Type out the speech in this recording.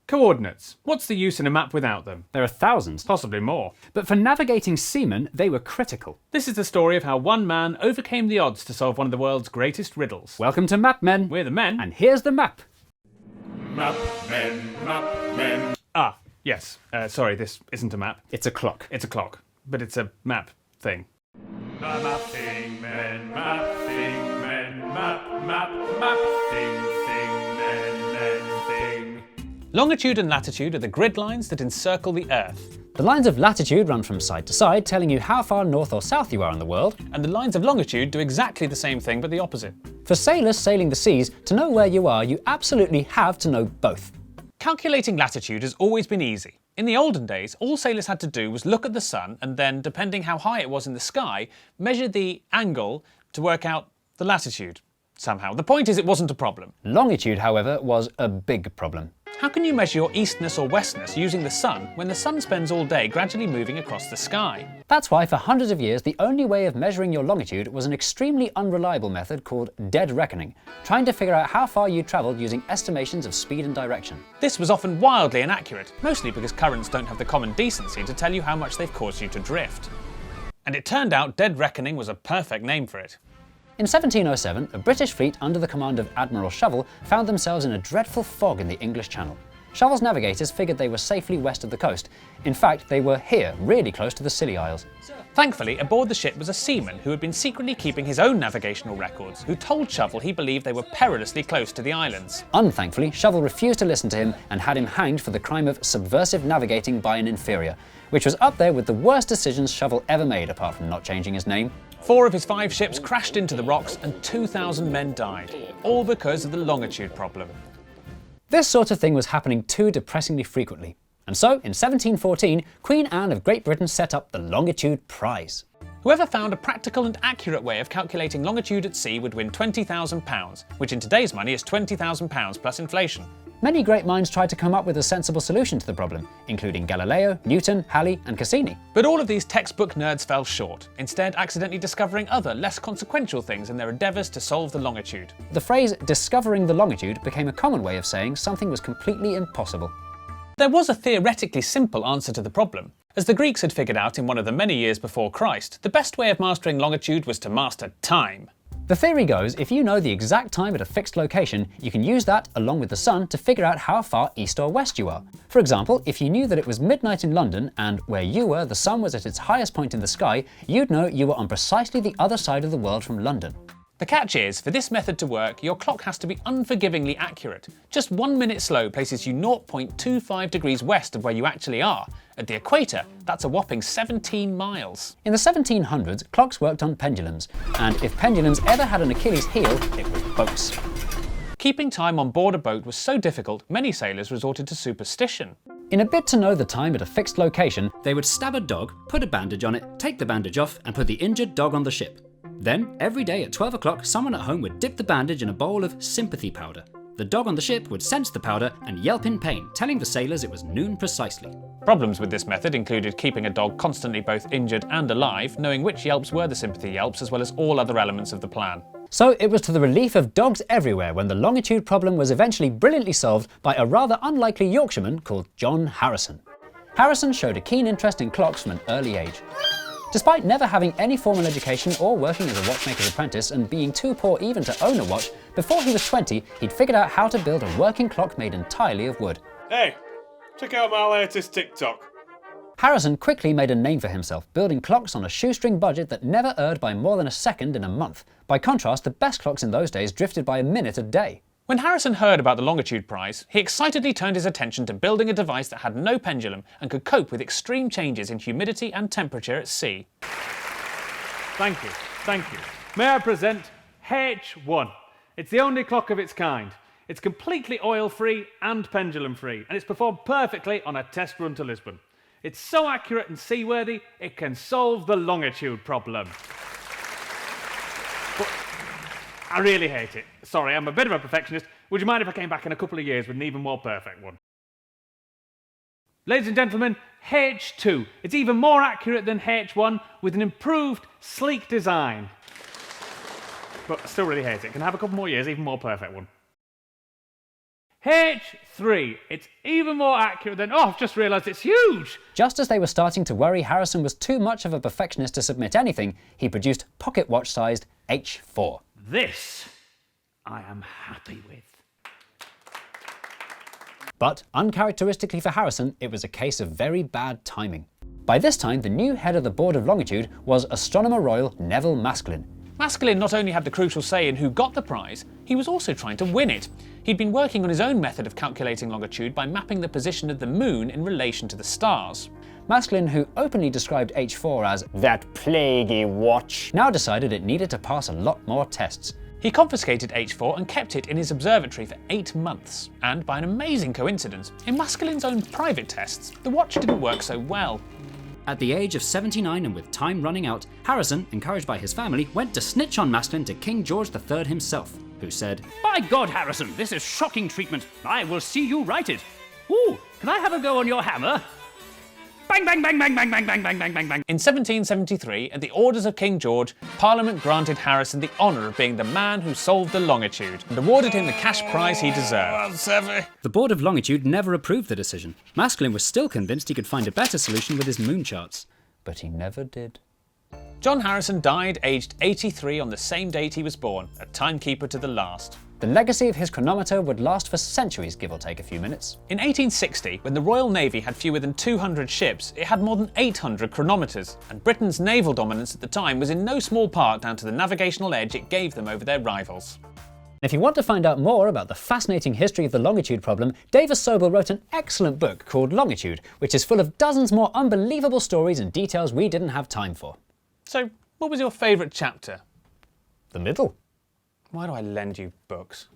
Coordinates. What's the use in a map without them? There are thousands, Possibly more. but for navigating seamen, they were critical. This is the story of how one man overcame the odds to solve one of the world's greatest riddles. Welcome to Map Men. We're the men. And here's the map. Map men. Ah, yes. Sorry, this isn't a map. It's a clock. It's a clock. But it's a map thing. Mapping men, mapping men, mapping thing. Longitude and latitude are the grid lines that encircle the Earth. The lines of latitude run from side to side, telling you how far north or south you are in the world. And the lines of longitude do exactly the same thing, but the opposite. For sailors sailing the seas, to know where you are, you absolutely have to know both. Calculating latitude has always been easy. In the olden days, all sailors had to do was look at the sun and then, depending how high it was in the sky, measure the angle to work out the latitude somehow. The point is, it wasn't a problem. Longitude, however, was a big problem. How can you measure your eastness or westness using the sun when the sun spends all day gradually moving across the sky? That's why for hundreds of years the only way of measuring your longitude was an extremely unreliable method called dead reckoning, trying to figure out how far you travelled using estimations of speed and direction. This was often wildly inaccurate, mostly because currents don't have the common decency to tell you how much they've caused you to drift. And it turned out dead reckoning was a perfect name for it. In 1707, a British fleet under the command of Admiral Shovel found themselves in a dreadful fog in the English Channel. Shovel's navigators figured they were safely west of the coast. In fact, they were here, really close to the Scilly Isles. Thankfully, aboard the ship was a seaman who had been secretly keeping his own navigational records, who told Shovel he believed they were perilously close to the islands. Unthankfully, Shovel refused to listen to him and had him hanged for the crime of subversive navigating by an inferior, which was up there with the worst decisions Shovel ever made apart from not changing his name. 4 of his 5 ships crashed into the rocks and 2,000 men died, all because of the longitude problem. This sort of thing was happening too depressingly frequently. And so, in 1714, Queen Anne of Great Britain set up the Longitude Prize. Whoever found a practical and accurate way of calculating longitude at sea would win £20,000, which in today's money is £20,000 plus inflation. Many great minds tried to come up with a sensible solution to the problem, including Galileo, Newton, Halley and Cassini. But all of these textbook nerds fell short, instead accidentally discovering other, less consequential things in their endeavours to solve the longitude. The phrase discovering the longitude became a common way of saying something was completely impossible. There was a theoretically simple answer to the problem. As the Greeks had figured out in one of the many years before Christ, the best way of mastering longitude was to master time. The theory goes, if you know the exact time at a fixed location, you can use that, along with the sun, to figure out how far east or west you are. For example, if you knew that it was midnight in London, and where you were, the sun was at its highest point in the sky, you'd know you were on precisely the other side of the world from London. The catch is, for this method to work, your clock has to be unforgivingly accurate. Just 1 minute slow places you 0.25 degrees west of where you actually are. At the equator, that's a whopping 17 miles. In the 1700s, clocks worked on pendulums, and if pendulums ever had an Achilles heel, it was boats. Keeping time on board a boat was so difficult, many sailors resorted to superstition. In a bid to know the time at a fixed location, they would stab a dog, put a bandage on it, take the bandage off, and put the injured dog on the ship. Then, every day at 12 o'clock, someone at home would dip the bandage in a bowl of sympathy powder. The dog on the ship would sense the powder and yelp in pain, telling the sailors it was noon precisely. Problems with this method included keeping a dog constantly both injured and alive, knowing which yelps were the sympathy yelps, as well as all other elements of the plan. So it was to the relief of dogs everywhere when the longitude problem was eventually brilliantly solved by a rather unlikely Yorkshireman called John Harrison. Harrison showed a keen interest in clocks from an early age. Despite never having any formal education or working as a watchmaker's apprentice and being too poor even to own a watch, before he was 20, he'd figured out how to build a working clock made entirely of wood. Hey, check out my latest TikTok. Harrison quickly made a name for himself, building clocks on a shoestring budget that never erred by more than a second in a month. By contrast, the best clocks in those days drifted by a minute a day. When Harrison heard about the Longitude Prize, he excitedly turned his attention to building a device that had no pendulum and could cope with extreme changes in humidity and temperature at sea. Thank you. May I present H1. It's the only clock of its kind. It's completely oil-free and pendulum-free, and it's performed perfectly on a test run to Lisbon. It's so accurate and seaworthy, it can solve the longitude problem. But I really hate it. Sorry, I'm a bit of a perfectionist. Would you mind if I came back in a couple of years with an even more perfect one? Ladies and gentlemen, H2. It's even more accurate than H1 with an improved, sleek design. But I still really hate it. Can I have a couple more years, even more perfect one? H3. It's even more accurate than... Oh, I've just realised it's huge! Just as they were starting to worry Harrison was too much of a perfectionist to submit anything, he produced pocket watch-sized H4. This I am happy with. But, uncharacteristically for Harrison, it was a case of very bad timing. By this time, the new head of the Board of Longitude was Astronomer Royal Neville Maskelyne. Maskelyne not only had the crucial say in who got the prize, he was also trying to win it. He'd been working on his own method of calculating longitude by mapping the position of the moon in relation to the stars. Maskelyne, who openly described H4 as that plaguey watch, now decided it needed to pass a lot more tests. He confiscated H4 and kept it in his observatory for 8 months. And by an amazing coincidence, in Maskelyne's own private tests, the watch didn't work so well. At the age of 79 and with time running out, Harrison, encouraged by his family, went to snitch on Maskelyne to King George III himself, who said, "By God, Harrison, this is shocking treatment. I will see you right it. Ooh, can I have a go on your hammer? Bang, bang, bang, bang, bang, bang, bang, bang, bang, bang, bang." In 1773, at the orders of King George, Parliament granted Harrison the honour of being the man who solved the longitude and awarded him the cash prize he deserved. The Board of Longitude never approved the decision. Maskelyne was still convinced he could find a better solution with his moon charts. But he never did. John Harrison died aged 83 on the same date he was born, a timekeeper to the last. The legacy of his chronometer would last for centuries, give or take a few minutes. In 1860, when the Royal Navy had fewer than 200 ships, it had more than 800 chronometers, and Britain's naval dominance at the time was in no small part down to the navigational edge it gave them over their rivals. If you want to find out more about the fascinating history of the longitude problem, Davis Sobel wrote an excellent book called Longitude, which is full of dozens more unbelievable stories and details we didn't have time for. So, what was your favourite chapter? The middle. Why do I lend you books?